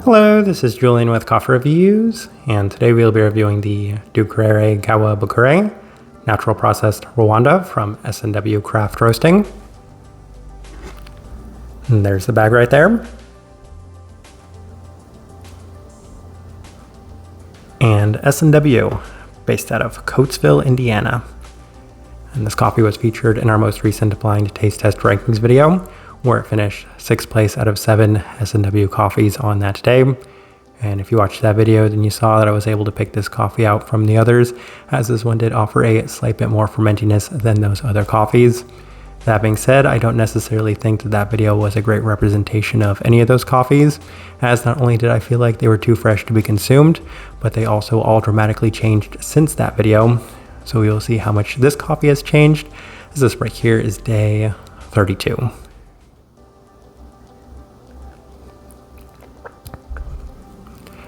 Hello, this is Julian with Coffee Reviews, and today we'll be reviewing the Dukorere Kawa Bukure Natural Processed Rwanda from S&W Craft Roasting. And there's the bag right there. And S&W, based out of Coatesville, Indiana. And this coffee was featured in our most recent blind taste test rankings video, where it finished 6th place out of 7 S&W coffees on that day. And if you watched that video, then you saw that I was able to pick this coffee out from the others, as this one did offer a slight bit more fermentiness than those other coffees. That being said, I don't necessarily think that that video was a great representation of any of those coffees, as not only did I feel like they were too fresh to be consumed, but they also all dramatically changed since that video. So we will see how much this coffee has changed, as this right here is day 32.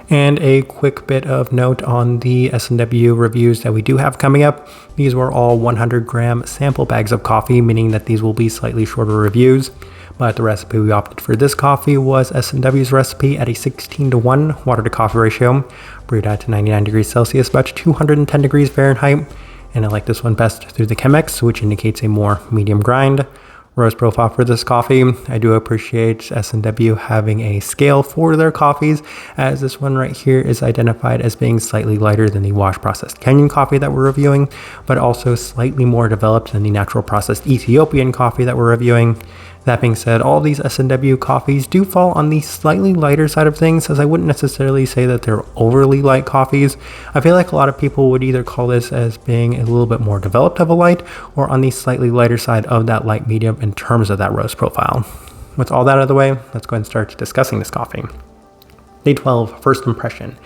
And a quick bit of note on the S&W reviews that we do have coming up. These were all 100-gram sample bags of coffee, meaning that these will be slightly shorter reviews. But the recipe we opted for this coffee was S&W's recipe at a 16:1 water to coffee ratio, brewed at 99 degrees Celsius, about 210 degrees Fahrenheit. And I like this one best through the Chemex, which indicates a more medium grind. Roast profile for this coffee, I do appreciate S&W having a scale for their coffees, as this one right here is identified as being slightly lighter than the wash processed Kenyan coffee that we're reviewing, but also slightly more developed than the natural processed Ethiopian coffee that we're reviewing. That being said, all these S&W coffees do fall on the slightly lighter side of things, as I wouldn't necessarily say that they're overly light coffees. I feel like a lot of people would either call this as being a little bit more developed of a light, or on the slightly lighter side of that light medium in terms of that roast profile. With all that out of the way, let's go ahead and start discussing this coffee. Day 12, first impression.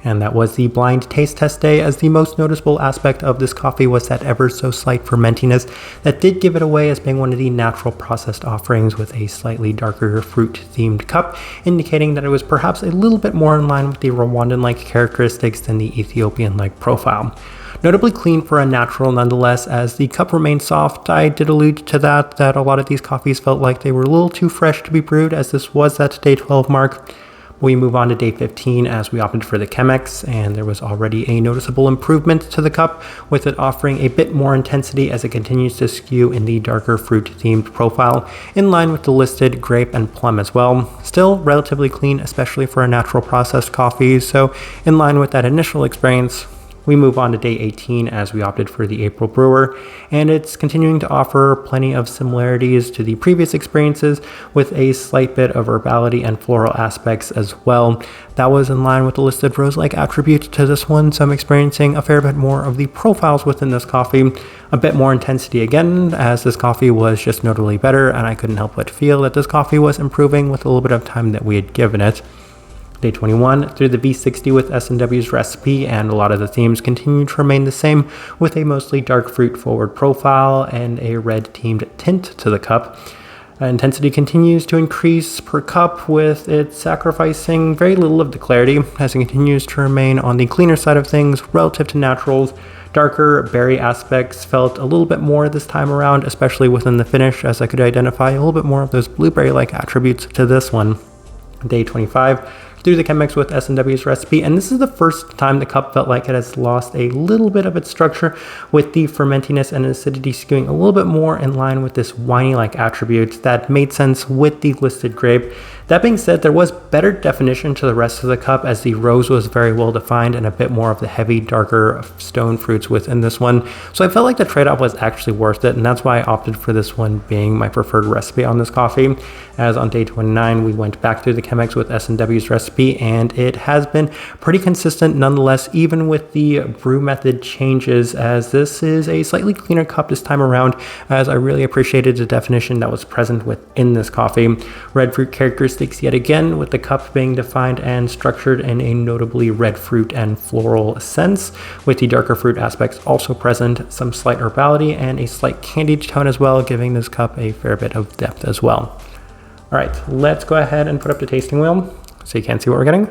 And that was the blind taste test day, as the most noticeable aspect of this coffee was that ever so slight fermentiness that did give it away as being one of the natural processed offerings with a slightly darker fruit themed cup, indicating that it was perhaps a little bit more in line with the Rwandan-like characteristics than the Ethiopian-like profile. Notably clean for a natural nonetheless, as the cup remained soft. I did allude to that a lot of these coffees felt like they were a little too fresh to be brewed, as this was that day 12 mark. We move on to day 15 as we opted for the Chemex, and there was already a noticeable improvement to the cup, with it offering a bit more intensity as it continues to skew in the darker fruit-themed profile, in line with the listed grape and plum as well. Still relatively clean, especially for a natural processed coffee, so in line with that initial experience. We move on to day 18 as we opted for the April brewer, and it's continuing to offer plenty of similarities to the previous experiences, with a slight bit of herbality and floral aspects as well. That was in line with the listed rose-like attributes to this one, so I'm experiencing a fair bit more of the profiles within this coffee, a bit more intensity again, as this coffee was just notably better, and I couldn't help but feel that this coffee was improving with a little bit of time that we had given it. Day 21, through the V60 with S&W's recipe, and a lot of the themes continue to remain the same, with a mostly dark fruit forward profile and a red teamed tint to the cup. Intensity continues to increase per cup, with it sacrificing very little of the clarity, as it continues to remain on the cleaner side of things relative to naturals. Darker berry aspects felt a little bit more this time around, especially within the finish, as I could identify a little bit more of those blueberry-like attributes to this one. Day 25, through the Chemex with S&W's recipe, and this is the first time the cup felt like it has lost a little bit of its structure, with the fermentiness and acidity skewing a little bit more in line with this winey-like attributes that made sense with the listed grape. That being said, there was better definition to the rest of the cup, as the rose was very well defined and a bit more of the heavy, darker stone fruits within this one. So I felt like the trade-off was actually worth it, and that's why I opted for this one being my preferred recipe on this coffee. As on day 29, we went back through the Chemex with S&W's recipe, and it has been pretty consistent nonetheless, even with the brew method changes, as this is a slightly cleaner cup this time around, as I really appreciated the definition that was present within this coffee. Red fruit characteristics yet again, with the cup being defined and structured in a notably red fruit and floral sense, with the darker fruit aspects also present, some slight herbality and a slight candied tone as well, giving this cup a fair bit of depth as well. All right, let's go ahead and put up the tasting wheel so you can see what we're getting.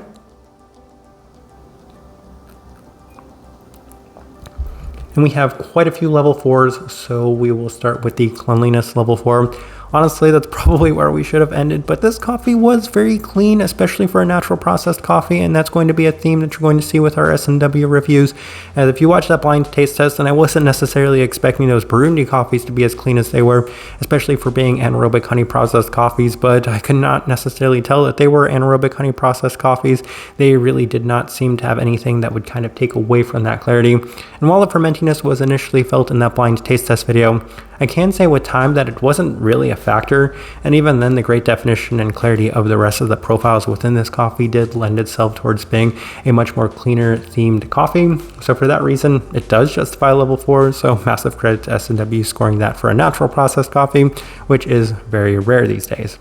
And we have quite a few level 4s, so we will start with the cleanliness level 4. Honestly, that's probably where we should have ended, but this coffee was very clean, especially for a natural processed coffee, and that's going to be a theme that you're going to see with our S&W reviews. As if you watch that blind taste test, and I wasn't necessarily expecting those Burundi coffees to be as clean as they were, especially for being anaerobic honey processed coffees, but I could not necessarily tell that they were anaerobic honey processed coffees. They really did not seem to have anything that would kind of take away from that clarity. And while the fermentiness was initially felt in that blind taste test video, I can say with time that it wasn't really a factor, and even then the great definition and clarity of the rest of the profiles within this coffee did lend itself towards being a much more cleaner themed coffee. So for that reason, it does justify level 4, so massive credit to S&W scoring that for a natural processed coffee, which is very rare these days.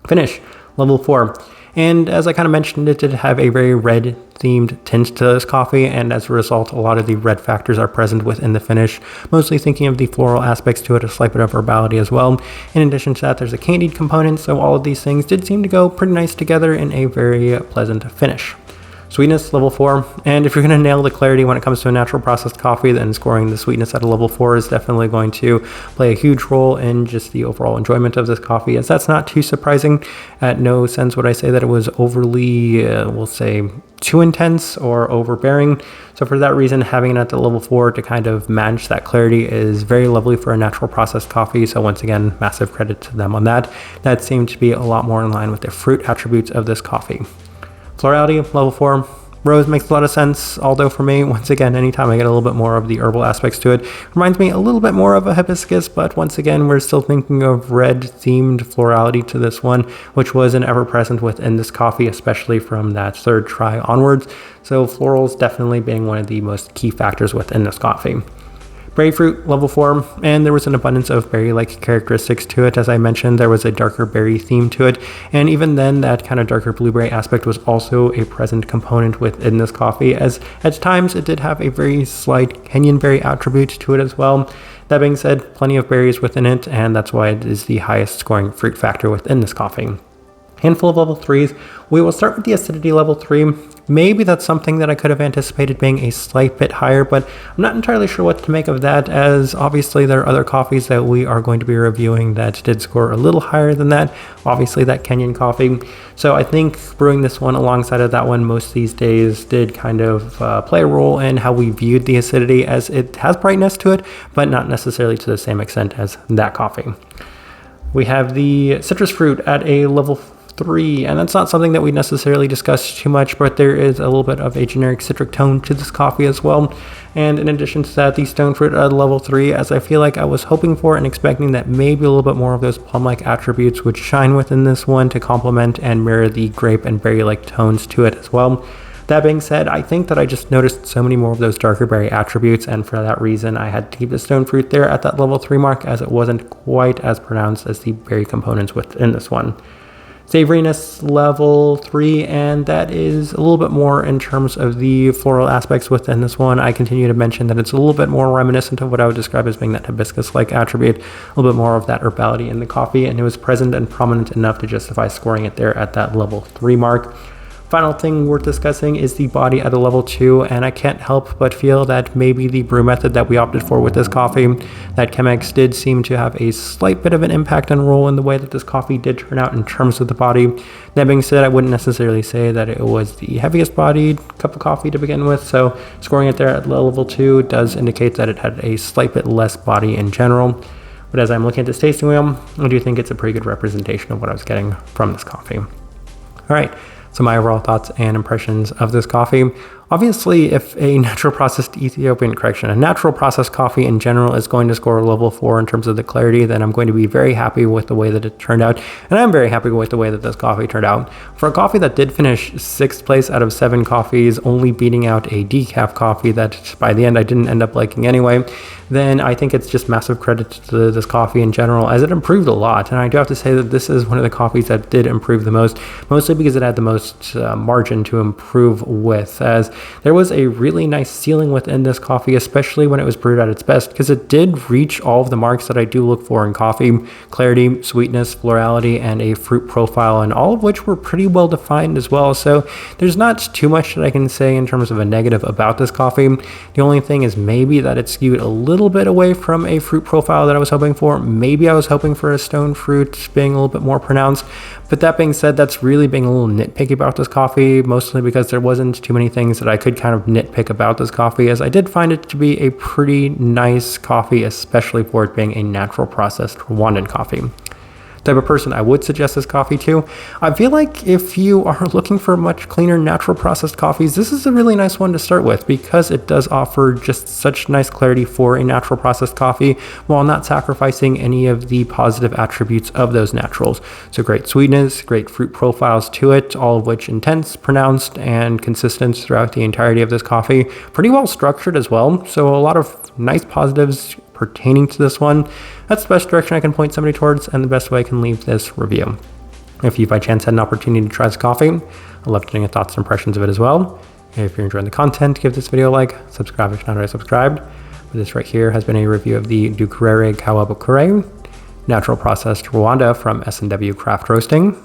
Finish, level 4. And as I kind of mentioned, it did have a very red themed tint to this coffee, and as a result, a lot of the red factors are present within the finish, mostly thinking of the floral aspects to it, a slight bit of herbality as well. In addition to that, there's a candied component, so all of these things did seem to go pretty nice together in a very pleasant finish. Sweetness, level 4, and if you're going to nail the clarity when it comes to a natural processed coffee, then scoring the sweetness at a level 4 is definitely going to play a huge role in just the overall enjoyment of this coffee, as that's not too surprising. At no sense would I say that it was overly, we'll say, too intense or overbearing. So for that reason, having it at the level 4 to kind of match that clarity is very lovely for a natural processed coffee. So once again, massive credit to them on that. That seemed to be a lot more in line with the fruit attributes of this coffee. Florality, level 4. Rose makes a lot of sense, although for me, once again, anytime I get a little bit more of the herbal aspects to it, reminds me a little bit more of a hibiscus, but once again, we're still thinking of red-themed florality to this one, which was an ever-present within this coffee, especially from that third try onwards. So florals definitely being one of the most key factors within this coffee. Berry fruit, level 4, and there was an abundance of berry-like characteristics to it. As I mentioned, there was a darker berry theme to it, and even then, that kind of darker blueberry aspect was also a present component within this coffee, as at times it did have a very slight Kenyan berry attribute to it as well. That being said, plenty of berries within it, and that's why it is the highest scoring fruit factor within this coffee. Handful of level 3s. We will start with the acidity level 3. Maybe that's something that I could have anticipated being a slight bit higher, but I'm not entirely sure what to make of that, as obviously there are other coffees that we are going to be reviewing that did score a little higher than that. Obviously that Kenyan coffee. So I think brewing this one alongside of that one most these days did kind of play a role in how we viewed the acidity, as it has brightness to it, but not necessarily to the same extent as that coffee. We have the citrus fruit at a level 3, and that's not something that we necessarily discussed too much, but there is a little bit of a generic citric tone to this coffee as well. And in addition to that, the stone fruit at level 3, as I feel like I was hoping for and expecting that maybe a little bit more of those plum-like attributes would shine within this one to complement and mirror the grape and berry-like tones to it as well. That being said, I think that I just noticed so many more of those darker berry attributes, and for that reason I had to keep the stone fruit there at that level 3 mark, as it wasn't quite as pronounced as the berry components within this one. Savoriness level 3, and that is a little bit more in terms of the floral aspects within this one. I continue to mention that it's a little bit more reminiscent of what I would describe as being that hibiscus-like attribute, a little bit more of that herbality in the coffee, and it was present and prominent enough to justify scoring it there at that level 3 mark. Final thing worth discussing is the body at a level 2, and I can't help but feel that maybe the brew method that we opted for with this coffee, that Chemex did seem to have a slight bit of an impact and role in the way that this coffee did turn out in terms of the body. That being said, I wouldn't necessarily say that it was the heaviest bodied cup of coffee to begin with, so scoring it there at level 2 does indicate that it had a slight bit less body in general. But as I'm looking at this tasting wheel, I do think it's a pretty good representation of what I was getting from this coffee. All right. So my overall thoughts and impressions of this coffee. Obviously, if a natural processed a natural processed coffee in general is going to score a level 4 in terms of the clarity, then I'm going to be very happy with the way that it turned out. And I'm very happy with the way that this coffee turned out. For a coffee that did finish 6th place out of 7 coffees, only beating out a decaf coffee that by the end I didn't end up liking anyway, then I think it's just massive credit to this coffee in general, as it improved a lot. And I do have to say that this is one of the coffees that did improve the most, mostly because it had the most most margin to improve with, as there was a really nice ceiling within this coffee, especially when it was brewed at its best, because it did reach all of the marks that I do look for in coffee: clarity, sweetness, florality, and a fruit profile, and all of which were pretty well defined as well. So there's not too much that I can say in terms of a negative about this coffee. The only thing is maybe that it skewed a little bit away from a fruit profile that I was hoping for. Maybe I was hoping for a stone fruit being a little bit more pronounced. But that being said, that's really being a little nitpicky about this coffee, mostly because there wasn't too many things that I could kind of nitpick about this coffee, as I did find it to be a pretty nice coffee, especially for it being a natural processed Rwandan coffee. Type of person I would suggest this coffee to. I feel like if you are looking for much cleaner natural processed coffees, this is a really nice one to start with, because it does offer just such nice clarity for a natural processed coffee while not sacrificing any of the positive attributes of those naturals. So great sweetness, great fruit profiles to it, all of which intense, pronounced, and consistent throughout the entirety of this coffee. Pretty well structured as well, so a lot of nice positives pertaining to this one. That's the best direction I can point somebody towards, and the best way I can leave this review. If you by chance had an opportunity to try this coffee, I'd love to know your thoughts and impressions of it as well. If you're enjoying the content, give this video a like, subscribe if you're not already subscribed. But this right here has been a review of the Dukorere Kawa Bukure, natural processed Rwanda from S&W Craft Roasting.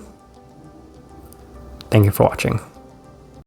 Thank you for watching.